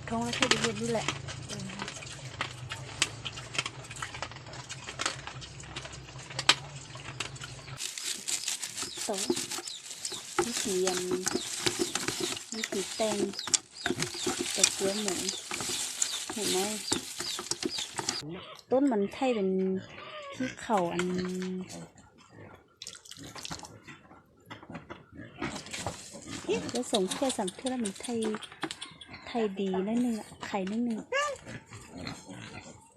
ท้องแล้วแค่เย็นนี่แหละโต๊ะวิธีวิธีแตงแต่เกลือหมูเห็นไหมต้นมันไทยเป็นที่เข่าอันจะส่งแค่3 เทื่อแล้วมันไทยดีนั่นนึงอ่ะไข่นั่นนึง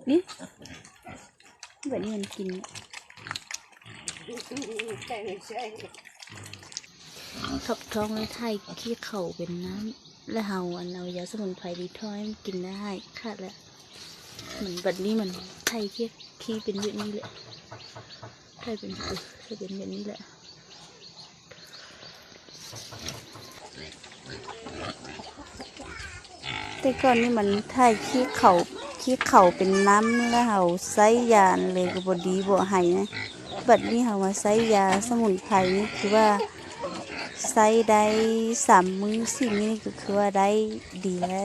นี่แบบนี้มันกินขับท้องแล้วไทยขี้เข่าเป็นน้ำและเฮาอันเอายาสมุนไพรดีท้อยกินได้ค่ะแล้วเหมือนแบบนี้มันไทยขี้เป็นแบบนี้แหละไทยเป็นแบบนี้แหละแต่ก่อนนี่มันไทยขี้เข่าเป็นน้ำแล้วเฮาใส่ยาเลยก็บ่ดีบ่ให้นะบัดนี้เฮามาใส่ยาสมุนไพรนี่คือว่าใส่ได้3 มื้อ4 มื้อนี่ก็คือว่าได้ดีแล้ว